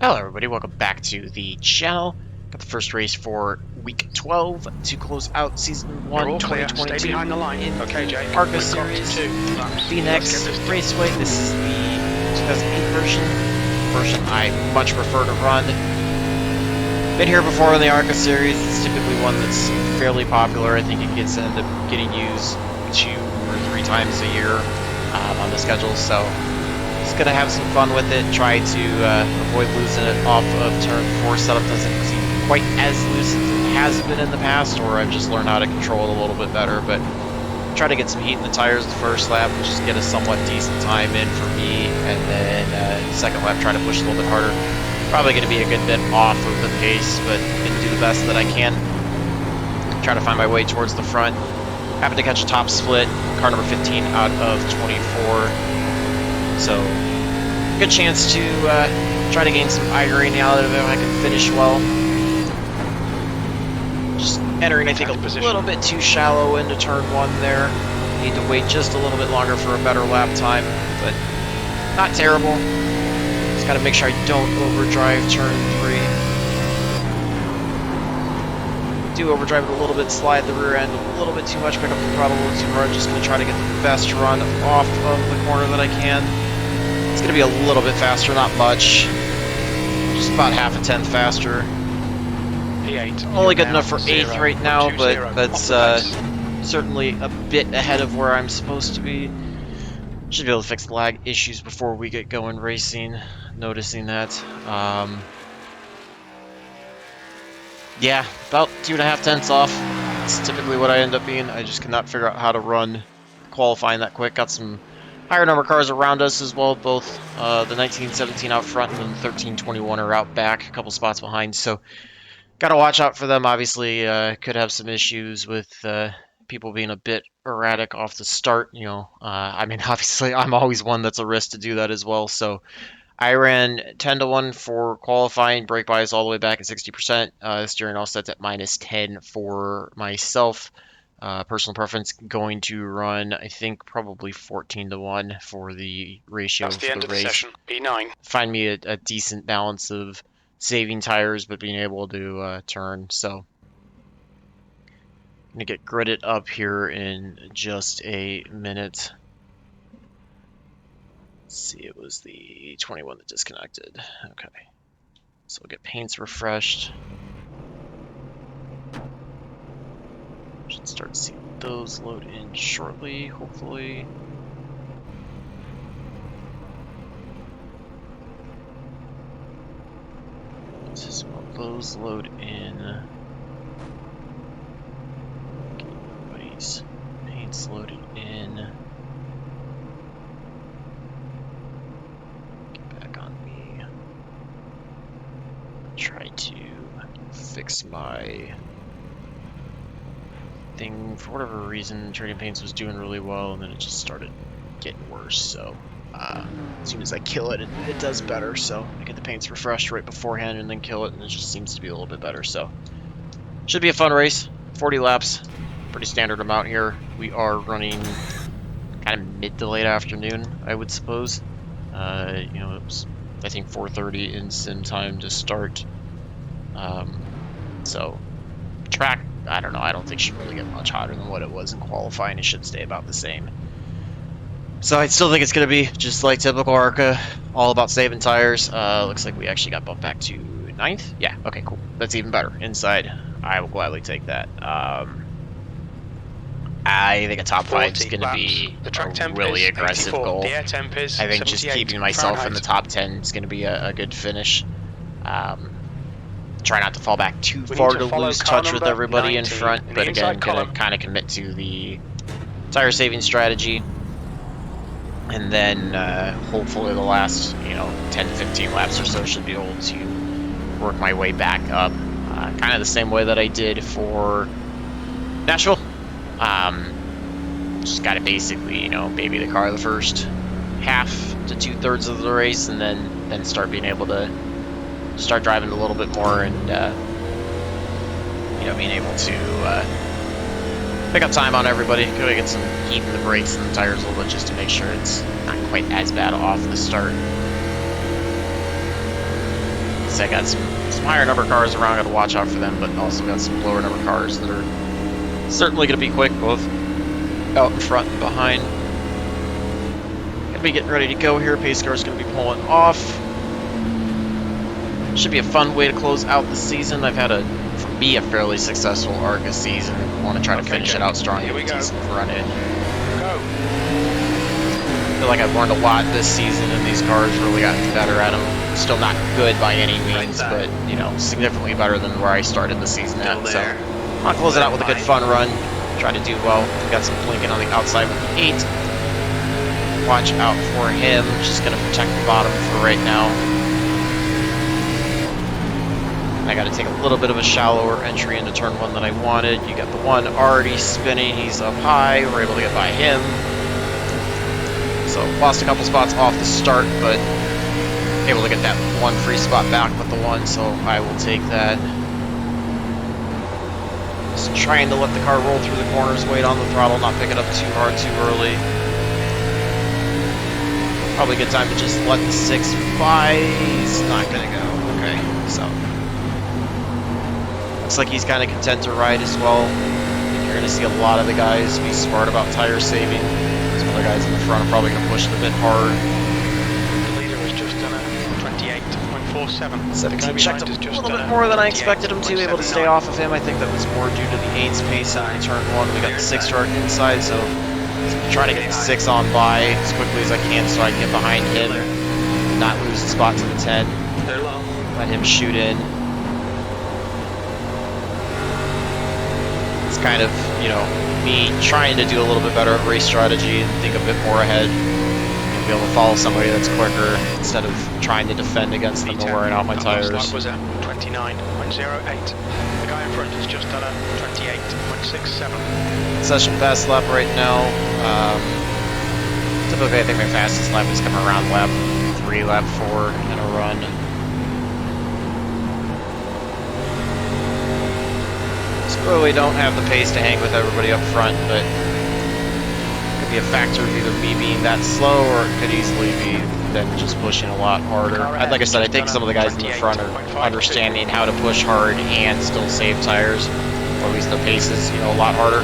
Hello everybody, welcome back to the channel. Got the first race for week 12 to close out season 1 2022 Stay behind the line. in okay, Jake. ARCA We've series. got Phoenix Raceway. This is the 2008 version I much prefer to run. Been here before in the ARCA series. It's typically one that's fairly popular. I think it gets end up getting used 2 or 3 times a year on the schedule, so just gonna have some fun with it. Try to avoid losing it off of turn 4. Setup doesn't seem quite as loose as it has been in the past, or I've just learned how to control it a little bit better. But try to get some heat in the tires the first lap, and just get a somewhat decent time in for me, and then second lap try to push a little bit harder. Probably going to be a good bit off of the pace, but gonna do the best that I can. Try to find my way towards the front. Happened to catch a top split, car number 15 out of 24. So, good chance to try to gain some iRacing out of it if I can finish well. Just entering, I think, a little bit too shallow into turn 1 there. Need to wait just a little bit longer for a better lap time, but not terrible. Just gotta make sure I don't overdrive turn 3. Do overdrive it a little bit, slide the rear end a little bit too much, pick up the throttle a little too hard. Just gonna try to get the best run off of the corner that I can. It's going to be a little bit faster, not much. Just about half a tenth faster. Only good enough for 8th right now, but that's certainly a bit ahead of where I'm supposed to be. Should be able to fix the lag issues before we get going racing. Noticing that. Yeah, about 2.5 tenths off. That's typically what I end up being. I just cannot figure out how to run qualifying that quick. Got some higher number cars around us as well, both the 1917 out front and the 1321 are out back, a couple spots behind, so gotta watch out for them. Obviously, could have some issues with people being a bit erratic off the start, you know. I mean, obviously, I'm always one that's a risk to do that as well, so I ran 10-1 for qualifying, brake bias all the way back at 60%, steering all sets at -10 for myself. Personal preference, going to run, I think, probably 14-1 for the ratio That's the for end the of the race. session. P9. Find me a decent balance of saving tires but being able to turn. So I'm gonna get gridded up here in just a minute. Let's see, it was the 21 that disconnected. Okay, so we'll get paints refreshed. Should start to see those load in shortly, hopefully. So those load in. Get everybody's paints loaded in. Get back on me. Try to fix my thing. For whatever reason, trading paints was doing really well, and then it just started getting worse. So as soon as I kill it, it does better. So I get the paints refreshed right beforehand and then kill it, and it just seems to be a little bit better. So should be a fun race. 40 laps, pretty standard amount here. We are running kind of mid to late afternoon, I would suppose. You know, it was, I think, 4:30 in sim time to start. So track, I don't know, I don't think should really get much hotter than what it was in qualifying. It should stay about the same. So I still think it's going to be just like typical ARCA, all about saving tires. Looks like we actually got bumped back to 9th. Yeah, okay, cool. That's even better. Inside, I will gladly take that. I think a top 5 is going to be a really aggressive goal. I think just keeping myself in the top 10 is going to be a good finish. Try not to fall back too far to lose touch with everybody in front, but again, gonna kind of commit to the tire saving strategy, and then hopefully the last 10 to 15 laps or so should be able to work my way back up, kind of the same way that I did for Nashville. Just gotta basically baby the car the first half to 2/3 of the race, and then start being able to start driving a little bit more, and being able to pick up time on everybody. Gotta get some heat in the brakes and the tires a little bit just to make sure it's not quite as bad off the start. say I got some higher number cars around, got to watch out for them, but also got some lower number cars that are certainly going to be quick, both out in front and behind. Gonna be getting ready to go here. Pace car is going to be pulling off. Should be a fun way to close out the season. I've had for me, a fairly successful ARCA season. I want to try to finish it out strong. Here we go. Run in. Go. I feel like I've learned a lot this season, and these cars really gotten better at them. Still not good by any means, but you know, significantly better than where I started the season at. So I'll close it out with a good fun run. Try to do well. We got some blinking on the outside with the 8. Watch out for him. Just gonna protect the bottom for right now. I got to take a little bit of a shallower entry into turn 1 than I wanted. You got the 1 already spinning. He's up high. We're able to get by him. So lost a couple spots off the start, but able to get that 1 free spot back with the 1, so I will take that. Just trying to let the car roll through the corners, wait on the throttle, not pick it up too hard too early. Probably a good time to just let the 6 by. He's not going to go. Okay, so looks like he's kind of content to ride as well. I think you're going to see a lot of the guys be smart about tire saving. Some other guys in the front are probably going to push it a bit hard. The leader has just done a 28.47. 17 checked a little bit more than I expected him to, able to stay off of him. I think that was more due to the 8's pace in turn 1. We got the 6 to our inside, so trying to get the 6 on by as quickly as I can so I can get behind him, not lose the spot to the 10. Let him shoot in. It's kind of, you know, me trying to do a little bit better at race strategy and think a bit more ahead. Be able to follow somebody that's quicker instead of trying to defend against them and wearing out my tires. That was a 29.08. The guy in front has just done a 28.67. Session fast lap right now. Typically, I think my fastest lap is coming around lap 3, lap 4 in a run. Clearly don't have the pace to hang with everybody up front, but it could be a factor of either me being that slow or it could easily be them just pushing a lot harder. Like I said, I think some of the guys in the front are understanding how to push hard and still save tires, or at least the pace is, you know, a lot harder.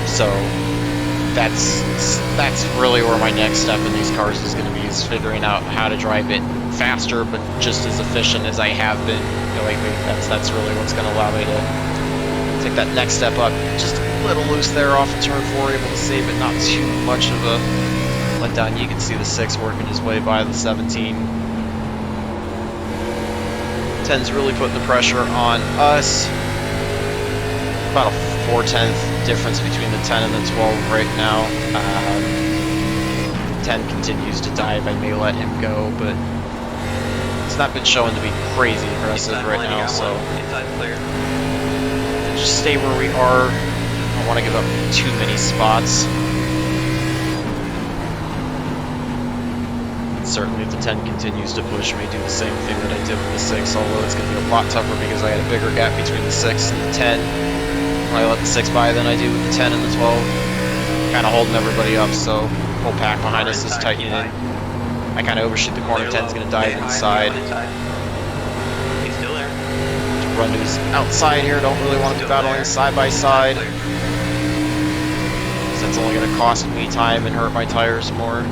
So that's really where my next step in these cars is going to be, is figuring out how to drive it faster but just as efficient as I have been, you know, lately. That's really what's going to allow me to take that next step up. Just a little loose there off of turn 4, able to save it, not too much of a letdown. You can see the 6 working his way by the 17. 10's really putting the pressure on us. About a 4/10 difference between the 10 and the 12 right now. 10 continues to dive. I may let him go, but it's not been shown to be crazy aggressive right now, so just stay where we are. I don't want to give up too many spots. And certainly if the 10 continues to push me, do the same thing that I did with the 6, although it's going to be a lot tougher because I had a bigger gap between the 6 and the 10. When I let the 6 by than I do with the 10 and the 12. Kind of holding everybody up, so whole pack behind us is tightening in. I kind of overshoot the corner. 10's going to dive inside. He's still there. Run to his outside here. Don't really want to be battling side by side. That's only going to cost me time and hurt my tires more.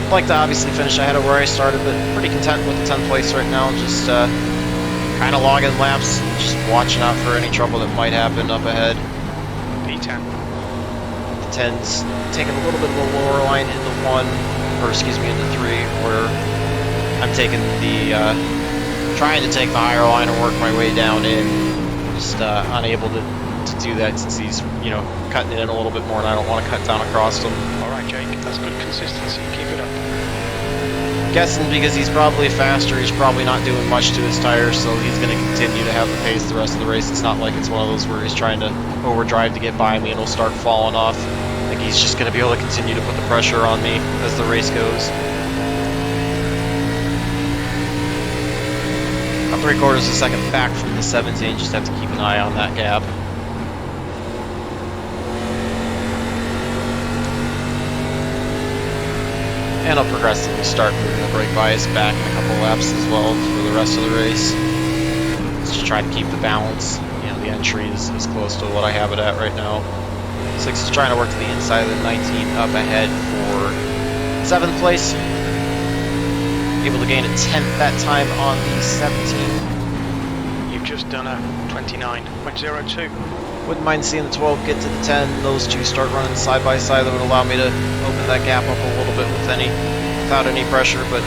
I'd like to obviously finish ahead of where I started, but pretty content with the 10th place right now. Just kind of logging laps, just watching out for any trouble that might happen up ahead. P10. The 10's taking a little bit of a lower line into 1, or excuse me, into 3, where I'm taking the, trying to take the higher line and work my way down in. Just unable to do that since he's, you know, cutting it in a little bit more and I don't want to cut down across him. Alright Jake, that's good consistency, keep it up. Guessing because he's probably faster, he's probably not doing much to his tires, so he's going to continue to have the pace the rest of the race. It's not like it's one of those where he's trying to overdrive to get by me and he'll start falling off. I think he's just going to be able to continue to put the pressure on me as the race goes. About 3/4 of a second back from the 17, just have to keep an eye on that gap. And I'll progressively start moving the brake bias back in a couple laps as well for the rest of the race. Just try to keep the balance. You know, the entry is close to what I have it at right now. 6 is trying to work to the inside of the 19 up ahead for 7th place. Able to gain a 10th that time on the 17. You've just done a 29.02. Wouldn't mind seeing the 12 get to the 10. Those two start running side by side. That would allow me to open that gap up a little bit without any pressure. But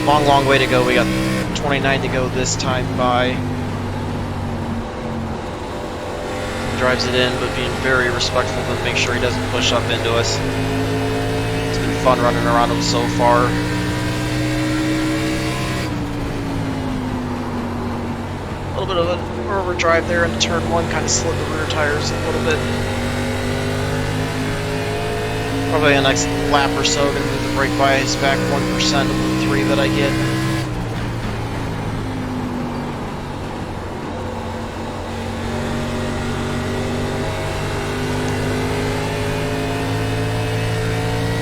long way to go. We got 29 to go this time by. Drives it in, but being very respectful to make sure he doesn't push up into us. It's been fun running around him so far. A little bit of an overdrive there into turn 1, kind of slid the rear tires a little bit. Probably the next lap or so, going to move the brake bias back 1% of the 3 that I get.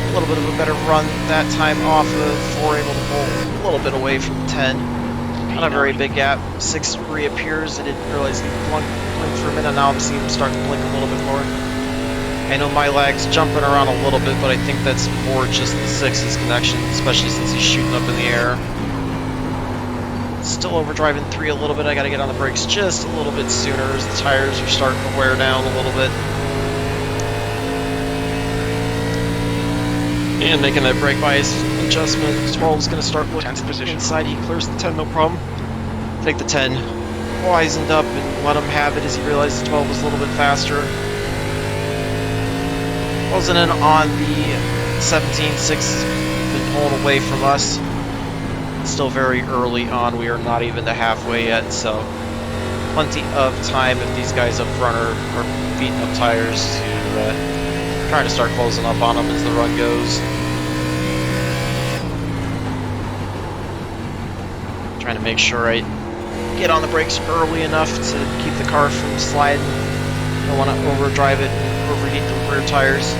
A little bit of a better run that time off of 4, able to pull a little bit away from 10. Not a very big gap. 6 reappears. I didn't realize he blinked for a minute. Now I'm seeing him start to blink a little bit more. I know my lag's jumping around a little bit, but I think that's more just the 6's connection, especially since he's shooting up in the air. Still overdriving 3 a little bit. I got to get on the brakes just a little bit sooner as the tires are starting to wear down a little bit. And making that brake bias adjustment. 12 is going to start looking to the inside. He clears the 10, no problem. Take the 10, wisened up and let him have it as he realized the 12 was a little bit faster. Closing in on the 17, 6 has been pulling away from us. Still very early on. We are not even to halfway yet, so plenty of time if these guys up front are beating up tires to try to start closing up on them as the run goes. Trying to make sure I get on the brakes early enough to keep the car from sliding. Don't want to overdrive it and overheat the rear tires.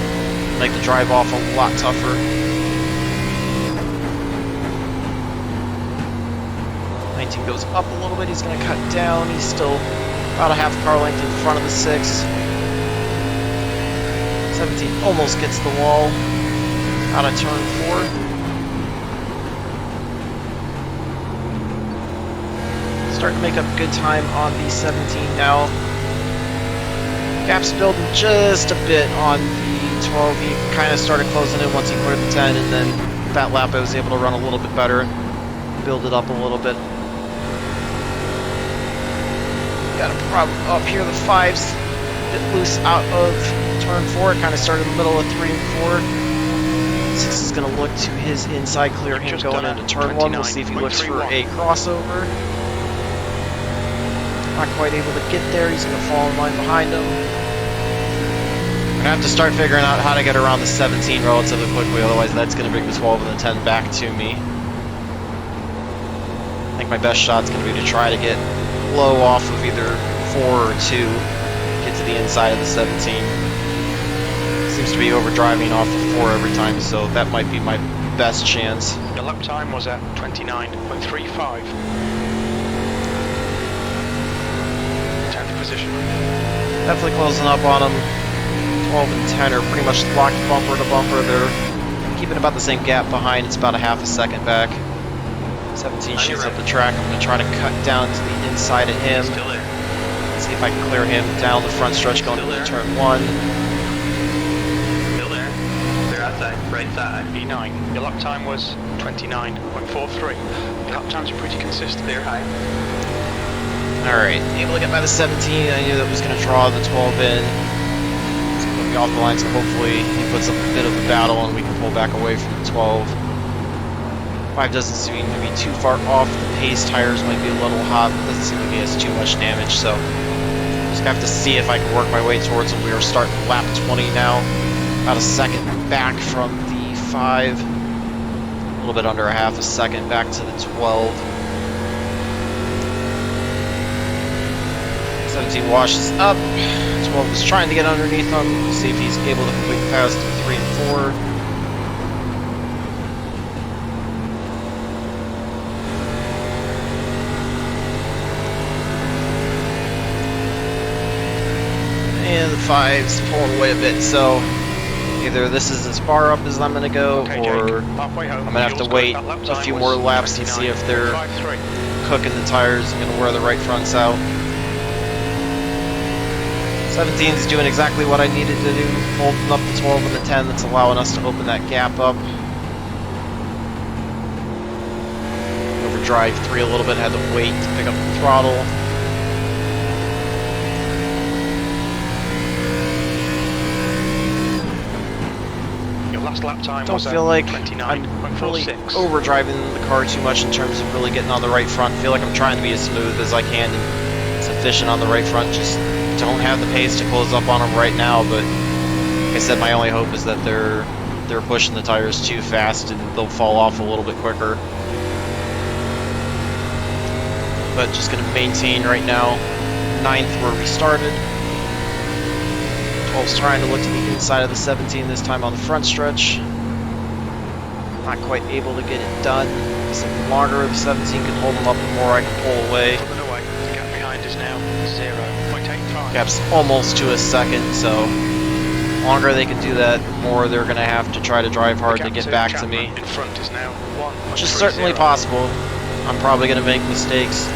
Make the drive off a lot tougher. Goes up a little bit. He's going to cut down. He's still about a half car length in front of the 6. 17 almost gets the wall out of turn 4. Starting to make up good time on the 17 now. Gap's building just a bit on the 12. He kind of started closing in once he cleared the 10, and then that lap I was able to run a little bit better, build it up a little bit. Got a problem up here. The 5's a bit loose out of turn 4. It kind of started in the middle of 3 and 4. 6 is going to look to his inside, clear him going into turn 1. We'll see if he looks for a crossover. Not quite able to get there. He's going to fall in line behind him. I'm going to have to start figuring out how to get around the 17 relatively quickly, otherwise that's going to bring the 12 and the 10 back to me. I think my best shot's going to be to try to get low off of either 4 or 2, get to the inside of the 17. Seems to be overdriving off of 4 every time, so that might be my best chance. The lap time was at 29.35. 10th position. Definitely closing up on them. 12 and 10 are pretty much locked bumper to bumper. They're keeping about the same gap behind. It's about a half a second back. 17 shoots up the track. I'm going to try to cut down to the inside of him. Still there. See if I can clear him down the front stretch going into turn 1. Still there. They're outside. Right side. E9. Your lap time was 29.43. Your lap times are pretty consistent. They're high. Alright, able to get by the 17. I knew that was going to draw the 12 in. It's going to put me off the line, so hopefully he puts up a bit of a battle and we can pull back away from the 12. 5 doesn't seem to be too far off. The pace tires might be a little hot, but doesn't seem like he has too much damage, so just have to see if I can work my way towards him. We are starting lap 20 now, about a second back from the 5, a little bit under a half a second back to the 12. 17 washes up. 12 is trying to get underneath him. We'll see if he's able to complete past 3 and 4. 5's pulling away a bit, so either this is as far up as I'm going to go, Okay, or Jake, halfway home. I'm going to have to Yours wait that lap a time few was more laps and see if they're 29.53. cooking the tires. I'm going to wear the right fronts out. 17 is doing exactly what I needed to do, holding up the 12 and the 10 that's allowing us to open that gap up. Overdrive 3 a little bit, had to wait to pick up the throttle. Your last lap time Don't was feel like 29.46. I'm really overdriving the car too much in terms of really getting on the right front. I feel like I'm trying to be as smooth as I can and as efficient on the right front. Just don't have the pace to close up on them right now, but like I said, my only hope is that they're pushing the tires too fast and they'll fall off a little bit quicker. But just going to maintain right now 9th where we started. 12's trying to look to the inside of the 17 this time on the front stretch. Not quite able to get it done. So the longer the 17 can hold them up, the more I can pull away. Pulling away. The gap behind is now 0.85. Gap's almost to a second, so the longer they can do that, the more they're going to have to try to drive hard to get back to me. In front is now 1.30. Which is certainly possible. I'm probably going to make mistakes.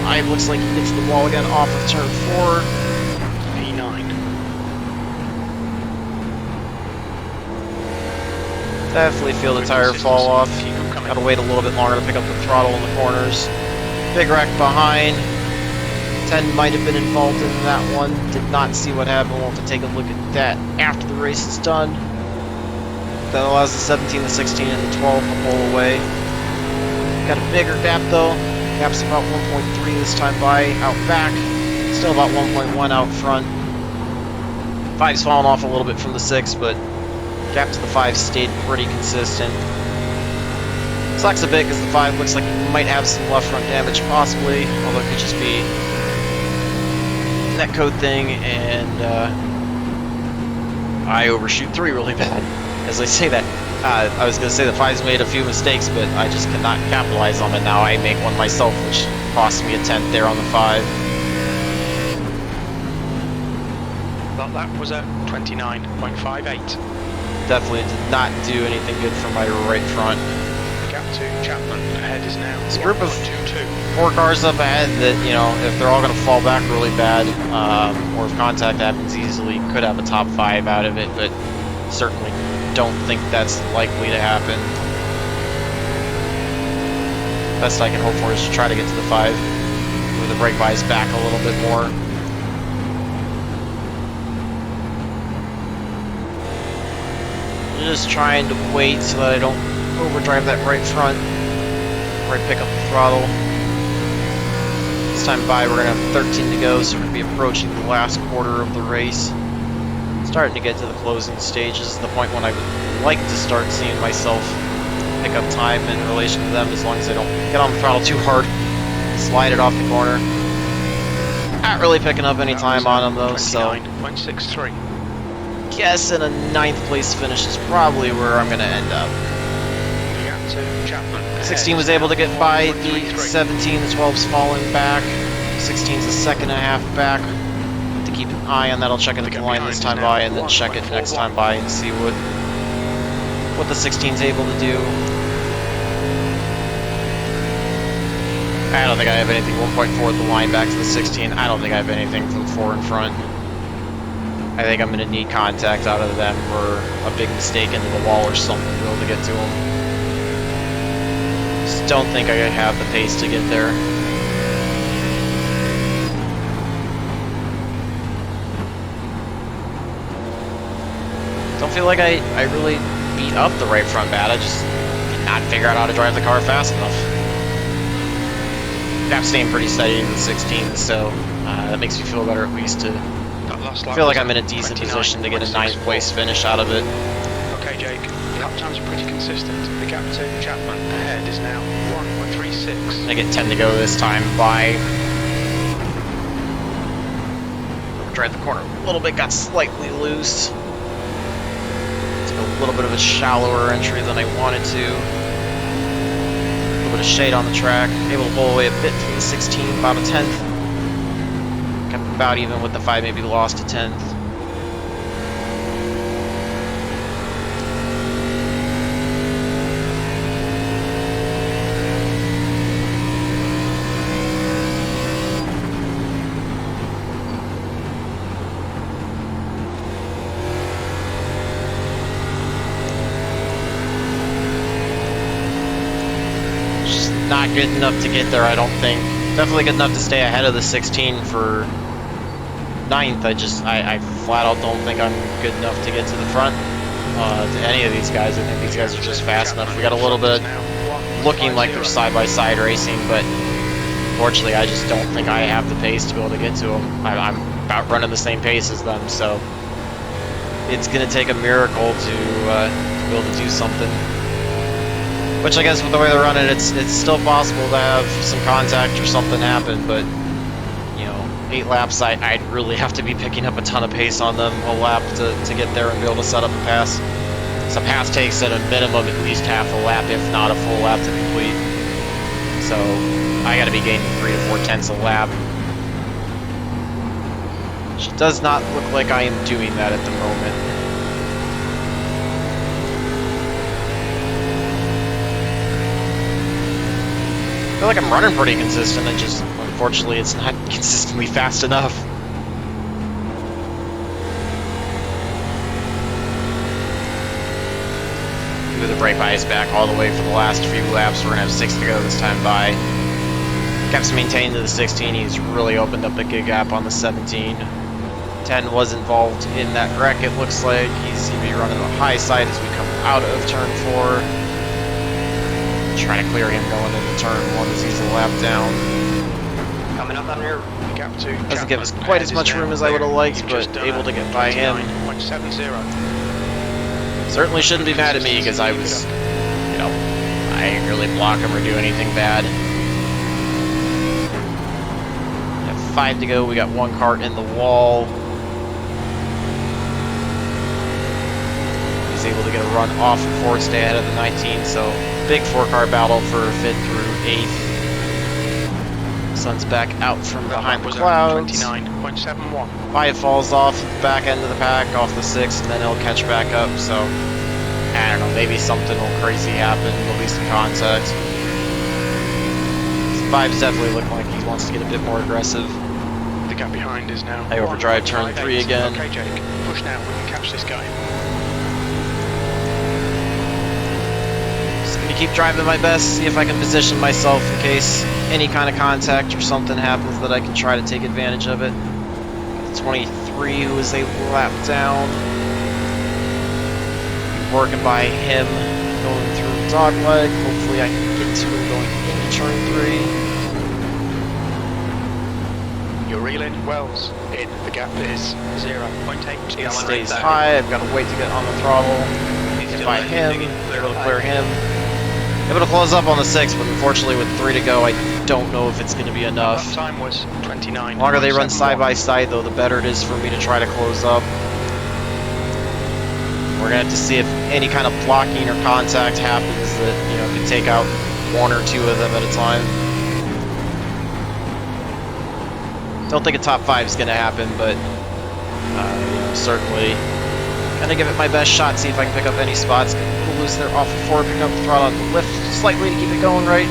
5 looks like he hits the wall again off of turn 4. P9. Definitely feel the tire fall off. Gotta wait a little bit longer to pick up the throttle in the corners. Big wreck behind. 10 might have been involved in that one. Did not see what happened. We'll have to take a look at that after the race is done. That allows the 17, the 16, and the 12 to pull away. Got a bigger gap though. Gap's about 1.3 this time by out back. Still about 1.1 out front. 5's fallen off a little bit from the 6, but gap to the 5 stayed pretty consistent. Sucks a bit because the 5 looks like it might have some left front damage possibly, although it could just be a netcode thing, and I overshoot 3 really bad. As I say that, I was going to say the 5's made a few mistakes, but I just cannot capitalize on it now. I make one myself, which cost me a 10th there on the 5. That lap was at 29.58. Definitely did not do anything good for my right front. The gap to Chapman ahead is now This group of 1.22. 4 cars up ahead that, you know, if they're all going to fall back really bad, or if contact happens easily, could have a top 5 out of it, but certainly don't think that's likely to happen. Best I can hope for is to try to get to the 5 with the brake bias back a little bit more. Just trying to wait so that I don't overdrive that right front before I pick up the throttle. This time by we're going to have 13 to go, so we're going to be approaching the last quarter of the race. Starting to get to the closing stages, the point when I would like to start seeing myself pick up time in relation to them, as long as I don't get on the throttle too hard, slide it off the corner. Not really picking up any time on them though, so 29.63. guessing a 9th place finish is probably where I'm going to end up. The gap to Chapman 16 was able to get by the 17, the 12's falling back. 16's a second and a half back. To keep an eye on that, I'll check it at the line this time by, and then check it next time by and see what the 16's able to do. I don't think I have anything 1.4 at the line back to the 16. I don't think I have anything from the 4 in front. I think I'm going to need contact out of them or a big mistake into the wall or something to be able to get to them. Just don't think I have the pace to get there. Don't feel like I really beat up the right front bad. I just did not figure out how to drive the car fast enough. Gap's staying pretty steady in the 16, so that makes me feel better at least to feel like I'm in a decent position to get a 9th place finish out of it. Okay, Jake, lap times are pretty consistent. The gap to Chapman ahead is now 1.36. I get 10 to go this time by. Drive the corner a little bit, got slightly loose. A little bit of a shallower entry than I wanted to. A little bit of shade on the track. Able to pull away a bit from the 16, about a 10th. about even with the 5, maybe lost a 10th. Not good enough to get there, I don't think. Definitely good enough to stay ahead of the 16 for 9th. I flat out don't think I'm good enough to get to the front to any of these guys. I think these guys are just fast enough. We got a little bit looking like they're side-by-side racing, but unfortunately I just don't think I have the pace to be able to get to them. I'm about running the same pace as them, so it's going to take a miracle to be able to do something. Which I guess with the way they're running, it's still possible to have some contact or something happen, but, you know, 8 laps, I'd really have to be picking up a ton of pace on them a lap to get there and be able to set up a pass. So pass takes at a minimum at least half a lap, if not a full lap to complete. So I gotta be gaining 3 to 4 tenths a lap. Which does not look like I am doing that at the moment. I feel like I'm running pretty consistent, and just, unfortunately, it's not consistently fast enough. Move the brake bias back all the way for the last few laps. We're going to have 6 to go this time by. Kept maintained to the 16. He's really opened up a good gap on the 17. 10 was involved in that wreck, it looks like. He's going to be running the high side as we come out of turn 4. Trying to clear him going into turn 1 as he's a lap down. Coming up on here. Gap 2. Doesn't give us quite as much room as I would have liked, but able to get by him. 29.70. Certainly shouldn't be mad at me because I was, you know, I didn't really block him or do anything bad. We have 5 to go. We got 1 cart in the wall. He's able to get a run off of 4 to stay ahead of the 19, so big 4-car battle for 5th through 8th. Sun's back out from behind the clouds. 29.71. 5 falls off the back end of the pack, off the 6th, and then he'll catch back up, so I don't know, maybe something will crazy happen, there'll be some contact. 5's definitely looking like he wants to get a bit more aggressive. The gap behind is now. I overdrive turn 3 again. Okay, Jake, push now, we can catch this guy. Just gonna keep driving my best, see if I can position myself in case any kind of contact or something happens that I can try to take advantage of it. 23, who is a lap down. Working by him, going through dogleg. Hopefully I can get to him going into turn 3. You're reeling, Wells, in. The gap is 0.8. It stays high, I've got to wait to get on the throttle. Get by him, able to clear him. Able to close up on the 6, but unfortunately with 3 to go, I don't know if it's going to be enough. Lap time was 29. The longer they run side by side, though, the better it is for me to try to close up. We're going to have to see if any kind of blocking or contact happens that, you know, can take out 1 or 2 of them at a time. Don't think a top 5 is going to happen, but you know, certainly going to give it my best shot, see if I can pick up any spots. Get a little loose there off of 4, pick up the throttle on the lift slightly to keep it going right.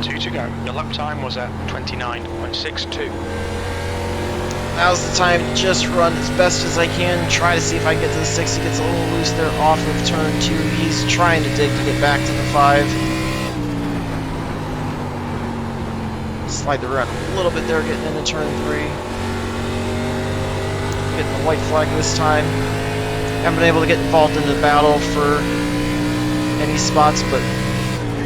2 to go. The lap time was at 29.62. Now's the time to just run as best as I can, try to see if I can get to the 6. He gets a little loose there off of turn 2. He's trying to dig to get back to the 5. Slide the run a little bit there, getting into turn 3. Getting the white flag this time. Haven't been able to get involved in the battle for any spots, but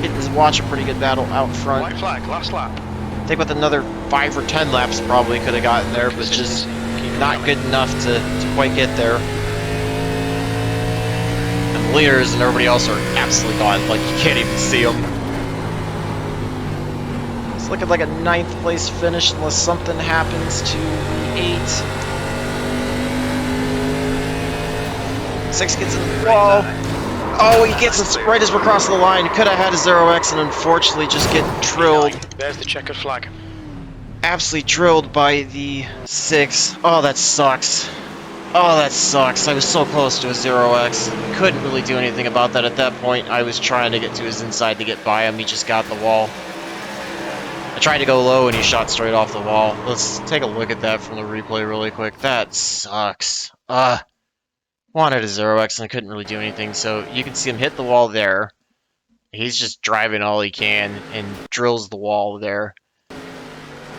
getting to watch a pretty good battle out front. White flag, last lap. I think with another 5 or 10 laps probably could have gotten there, but just not good enough to quite get there. And the leaders and everybody else are absolutely gone, like you can't even see them. It's looking like a 9th place finish unless something happens to the 8. 6 gets in the wall. Oh, he gets it right as we're crossing the line. Could have had a 0x and unfortunately just get drilled. There's the checkered flag. absolutely drilled by the 6. Oh, that sucks. Oh, that sucks. I was so close to a 0x. Couldn't really do anything about that at that point. I was trying to get to his inside to get by him. He just got the wall. I tried to go low and he shot straight off the wall. Let's take a look at that from the replay really quick. That sucks. Wanted a 0x and I couldn't really do anything. So you can see him hit the wall there. He's just driving all he can and drills the wall there.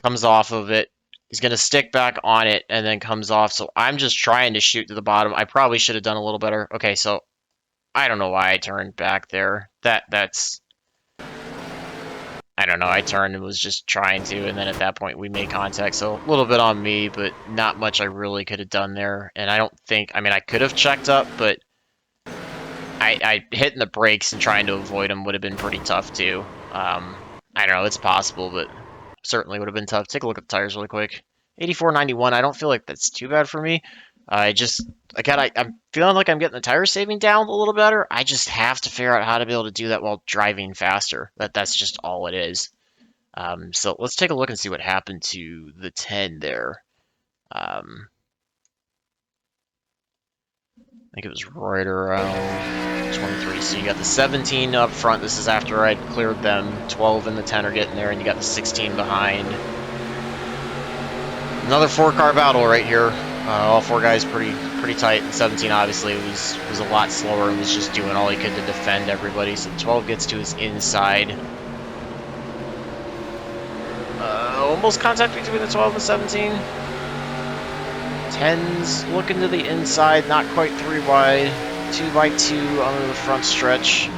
Comes off of it. He's going to stick back on it and then comes off. So I'm just trying to shoot to the bottom. I probably should have done a little better. Okay, so I don't know why I turned back there. That's... I don't know. I turned and was just trying to, and then at that point we made contact. So a little bit on me, but not much I really could have done there. And I don't think... I mean, I could have checked up, but I hitting the brakes and trying to avoid him would have been pretty tough too. I don't know. It's possible, but certainly would have been tough. Take a look at the tires really quick. 84.91. I don't feel like that's too bad for me. I'm feeling like I'm getting the tire saving down a little better. I just have to figure out how to be able to do that while driving faster. That's just all it is. So let's take a look and see what happened to the 10 there. I think it was right around 23. So you got the 17 up front. This is after I'd cleared them. 12 and the 10 are getting there, and you got the 16 behind. Another 4-car battle right here. All 4 guys pretty tight. And 17 obviously was a lot slower and was just doing all he could to defend everybody. So 12 gets to his inside. Almost contact between the 12 and 17. 10's looking to the inside, not quite 3 wide. 2x2 under the front stretch.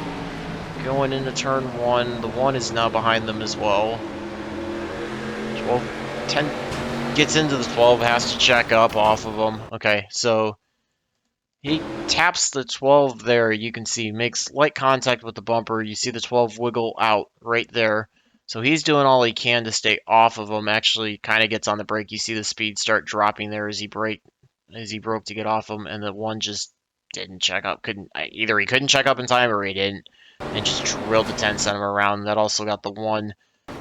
Going into turn 1. The 1 is now behind them as well. 10 gets into the 12, has to check up off of them. Okay, so he taps the 12 there. You can see makes light contact with the bumper. You see the 12 wiggle out right there. So he's doing all he can to stay off of him. Actually, kind of gets on the brake. You see the speed start dropping there as he broke to get off him, and the 1 just didn't check up. Either he couldn't check up in time or he didn't, and just drilled the 10, sent him around. That also got the 1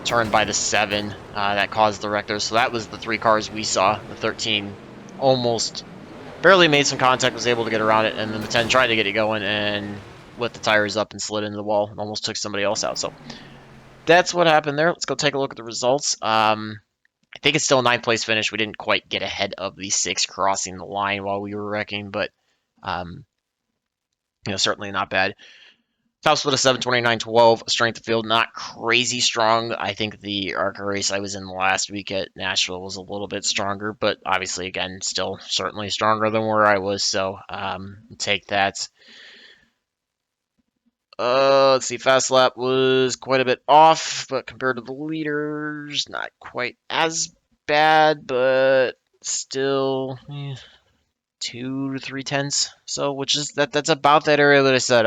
turned by the 7 that caused the wreck there. So that was the 3 cars we saw. The 13 almost barely made some contact, was able to get around it, and then the 10 tried to get it going and lit the tires up and slid into the wall and almost took somebody else out. So that's what happened there. Let's go take a look at the results. I think it's still a 9th place finish. We didn't quite get ahead of the 6 crossing the line while we were wrecking, but certainly not bad. Top split of 7:29.12. Strength of field not crazy strong. I think the ARCA race I was in last week at Nashville was a little bit stronger, but obviously again still certainly stronger than where I was. So take that. Let's see, fast lap was quite a bit off, but compared to the leaders, not quite as bad, but still 2 to 3 tenths. So, which is that's about that area that I said.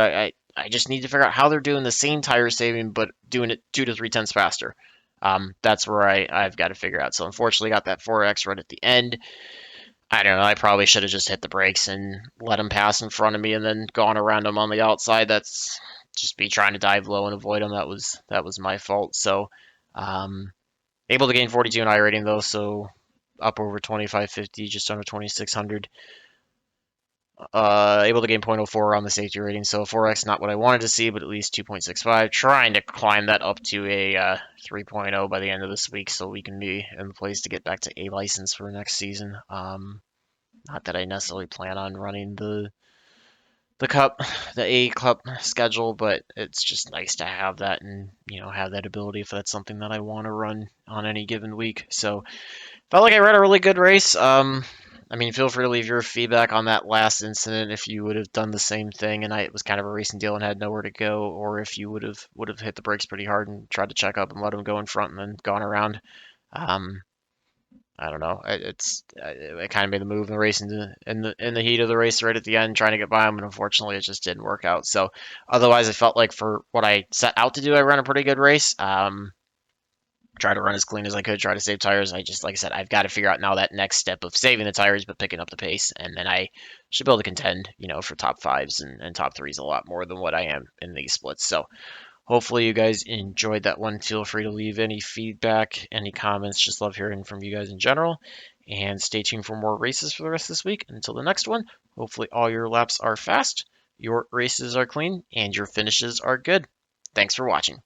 I just need to figure out how they're doing the same tire saving, but doing it 2 to 3 tenths faster. That's where I've got to figure out. So, unfortunately, got that 4X right at the end. I don't know. I probably should have just hit the brakes and let him pass in front of me and then gone around him on the outside. That's just me trying to dive low and avoid him. That was my fault. So, able to gain 42 in iRating though, so up over 2550, just under 2600. Able to gain 0.04 on the safety rating, so 4X not what I wanted to see, but at least 2.65. Trying to climb that up to a 3.0 by the end of this week, so we can be in the place to get back to A license for next season. Not that I necessarily plan on running the cup, the A Cup schedule, but it's just nice to have that and have that ability if that's something that I want to run on any given week. So felt like I ran a really good race. Feel free to leave your feedback on that last incident if you would have done the same thing and it was kind of a racing deal and had nowhere to go, or if you would have hit the brakes pretty hard and tried to check up and let him go in front and then gone around. I don't know. It kind of made the move in the race in the heat of the race right at the end, trying to get by him, and unfortunately it just didn't work out. So otherwise, I felt like for what I set out to do, I ran a pretty good race. Try to run as clean as I could, try to save tires. Like I said, I've got to figure out now that next step of saving the tires, but picking up the pace, and then I should be able to contend, for top 5s and top 3s a lot more than what I am in these splits. So Hopefully you guys enjoyed that one. Feel free to leave any feedback, any comments. Just love hearing from you guys in general. And stay tuned for more races for the rest of this week. Until the next one, hopefully all your laps are fast, your races are clean, and your finishes are good. Thanks for watching.